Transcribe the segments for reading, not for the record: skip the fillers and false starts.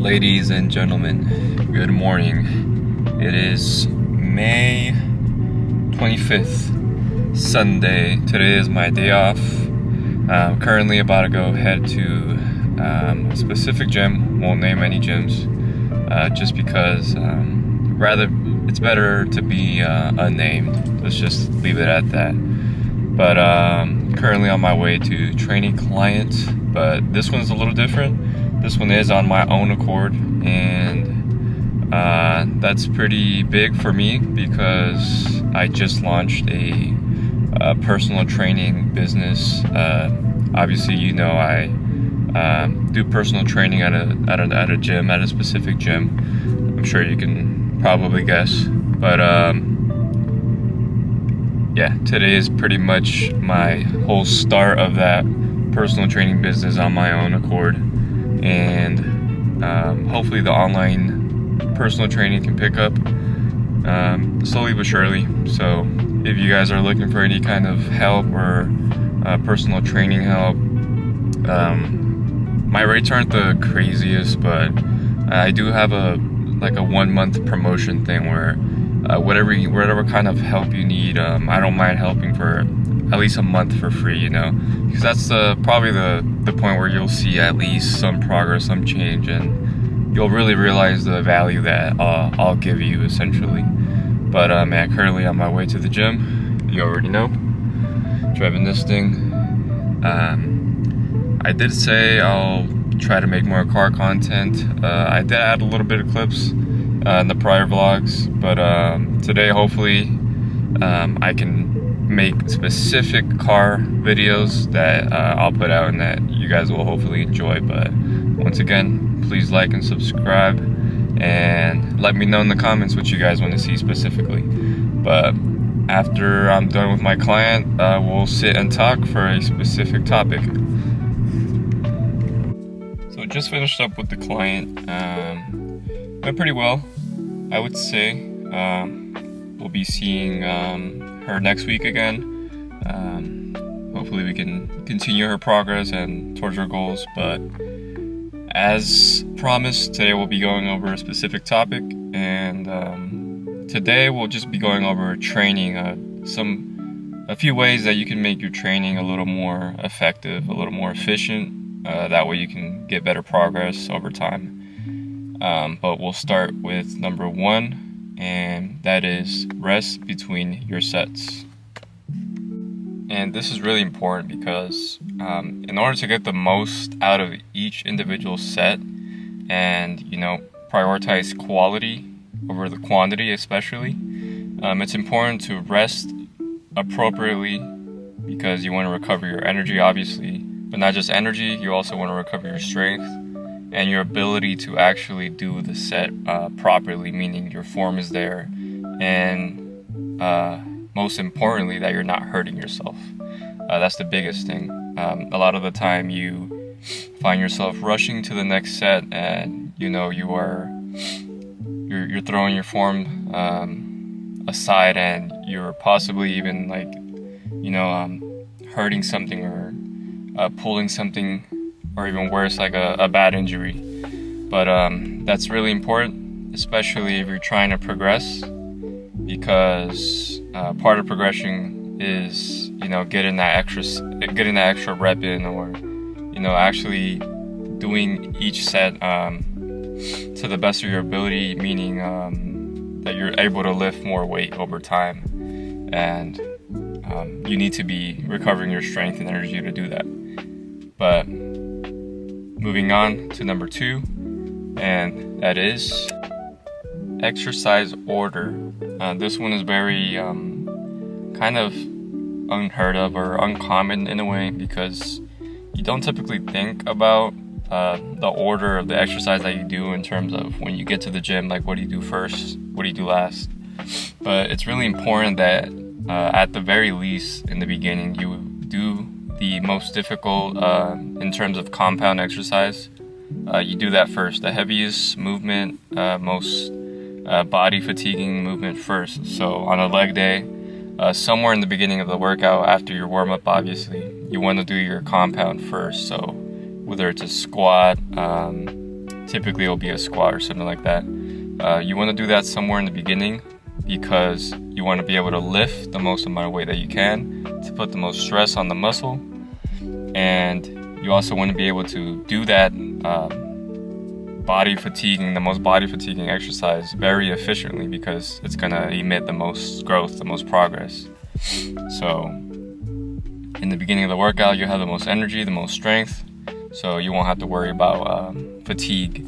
Ladies and gentlemen, good morning. It is May 25th, Sunday. Today is my day off. I'm currently about to go head to a specific gym. Won't name any gyms, just because it's better to be unnamed. Let's just leave it at that. But currently on my way to training clients, but this one's a little different. This one is on my own accord, and that's pretty big for me because I just launched a personal training business. Obviously, I do personal training at a gym, at a specific gym. I'm sure you can probably guess, but yeah, today is pretty much my whole start of that personal training business on my own accord. And hopefully the online personal training can pick up slowly but surely. So if you guys are looking for any kind of help or personal training help, my rates aren't the craziest, but I do have a 1 month promotion thing where whatever kind of help you need, I don't mind helping for at least a month for free, because that's probably the point where you'll see at least some progress, some change, and you'll really realize the value that I'll give you, essentially. But currently on my way to the gym, you already know, driving this thing. I did say I'll try to make more car content. I did add a little bit of clips in the prior vlogs, but today hopefully I can make specific car videos that I'll put out and that you guys will hopefully enjoy. But once again, please like and subscribe and let me know in the comments what you guys want to see specifically. But after I'm done with my client, we'll sit and talk for a specific topic. So just finished up with the client. Went pretty well, I would say. We'll be seeing her next week again. Hopefully we can continue her progress and towards her goals. But as promised, today we'll be going over a specific topic, and today we'll just be going over training, a few ways that you can make your training a little more effective, a little more efficient. That way you can get better progress over time. But we'll start with number 1, and that is rest between your sets. And this is really important because in order to get the most out of each individual set and prioritize quality over the quantity, especially, it's important to rest appropriately because you want to recover your energy, obviously, but not just energy. You also want to recover your strength and your ability to actually do the set properly, meaning your form is there, and most importantly, that you're not hurting yourself. That's the biggest thing. A lot of the time you find yourself rushing to the next set, and you're throwing your form aside, and you're possibly even hurting something or pulling something, or even worse, like a bad injury. But that's really important, especially if you're trying to progress, because part of progression is getting that extra rep in, or actually doing each set to the best of your ability, meaning that you're able to lift more weight over time, and you need to be recovering your strength and energy to do that. But moving on to number 2, and that is exercise order. This one is very kind of unheard of or uncommon in a way, because you don't typically think about the order of the exercise that you do in terms of when you get to the gym, like what do you do first, what do you do last. But it's really important that at the very least in the beginning you do the most difficult in terms of compound exercise. You do that first, the heaviest movement, most body fatiguing movement first. So on a leg day, somewhere in the beginning of the workout, after your warm-up, obviously, you want to do your compound first. So whether it's a squat, typically it'll be a squat or something like that. You want to do that somewhere in the beginning because you want to be able to lift the most amount of weight that you can to put the most stress on the muscle, and you also want to be able to do that the most body fatiguing exercise very efficiently, because it's going to emit the most growth, the most progress. So in the beginning of the workout, you have the most energy, the most strength, so you won't have to worry about fatigue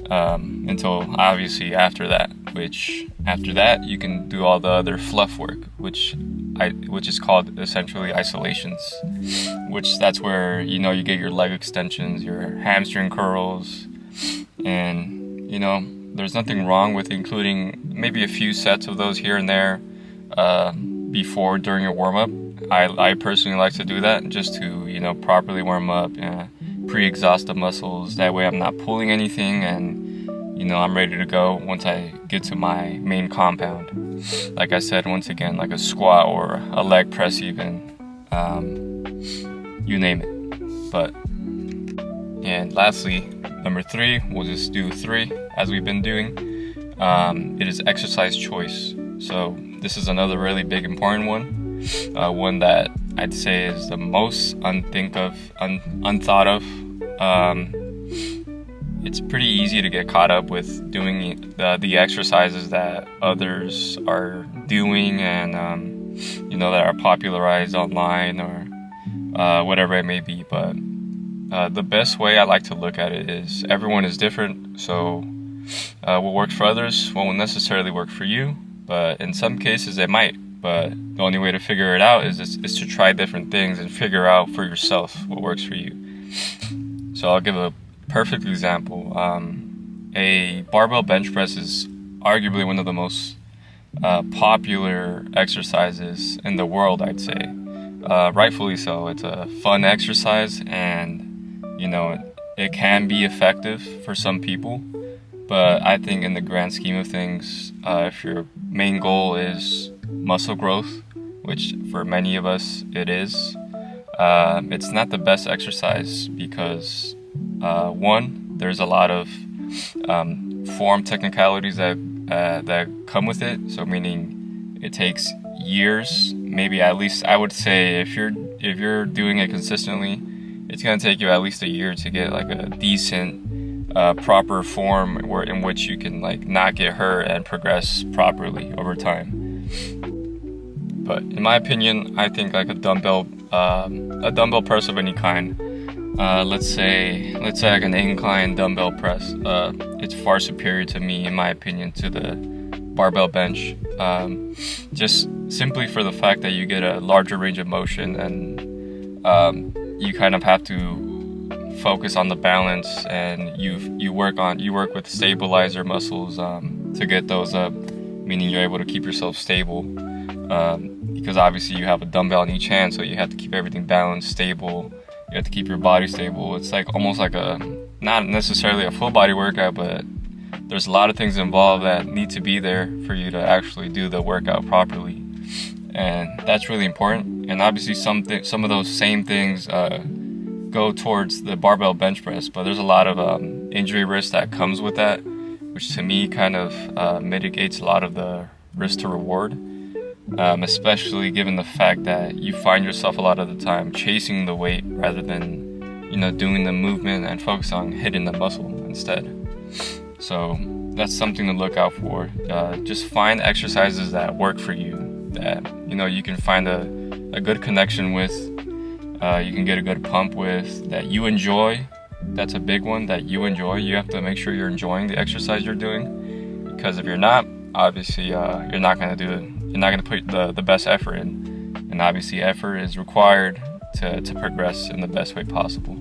until obviously after that, which after that you can do all the other fluff work, which is called essentially isolations, which that's where you get your leg extensions, your hamstring curls, and there's nothing wrong with including maybe a few sets of those here and there during your warm-up. I personally like to do that just to properly warm up, pre-exhaust the muscles. That way I'm not pulling anything, and I'm ready to go once I get to my main compound. Like I said, once again, like a squat or a leg press even, you name it. And lastly, number 3, we'll just do 3 as we've been doing. It is exercise choice. So this is another really big important one that I'd say is the most unthought of. It's pretty easy to get caught up with doing the exercises that others are doing and that are popularized online or whatever it may be. But the best way I like to look at it is everyone is different. So what works for others won't necessarily work for you, but in some cases it might. But the only way to figure it out is to try different things and figure out for yourself what works for you. So I'll give a perfect example. A barbell bench press is arguably one of the most popular exercises in the world, I'd say. Rightfully so. It's a fun exercise, and it can be effective for some people. But I think in the grand scheme of things, if your main goal is muscle growth, which for many of us it is, it's not the best exercise because one, there's a lot of form technicalities that come with it. So meaning it takes years, maybe at least I would say if you're doing it consistently, it's gonna take you at least a year to get like a decent proper form in which you can like not get hurt and progress properly over time. But in my opinion, I think like a dumbbell press of any kind, let's say like an incline dumbbell press, it's far superior to me, in my opinion, to the barbell bench, just simply for the fact that you get a larger range of motion, and you kind of have to focus on the balance, and you work with stabilizer muscles to get those up, meaning you're able to keep yourself stable, because obviously you have a dumbbell in each hand, so you have to keep everything balanced, stable. You have to keep your body stable. It's like almost like not necessarily a full body workout, but there's a lot of things involved that need to be there for you to actually do the workout properly, and that's really important. And obviously some of those same things go towards the barbell bench press, but there's a lot of injury risk that comes with that, which to me kind of mitigates a lot of the risk to reward, especially given the fact that you find yourself a lot of the time chasing the weight rather than doing the movement and focus on hitting the muscle instead. So that's something to look out for. Just find exercises that work for you, that you can find a good connection with, you can get a good pump with, that you enjoy. That's a big one, that you enjoy. You have to make sure you're enjoying the exercise you're doing, because if you're not, obviously you're not going to do it. You're not going to put the best effort in, and obviously effort is required to progress in the best way possible.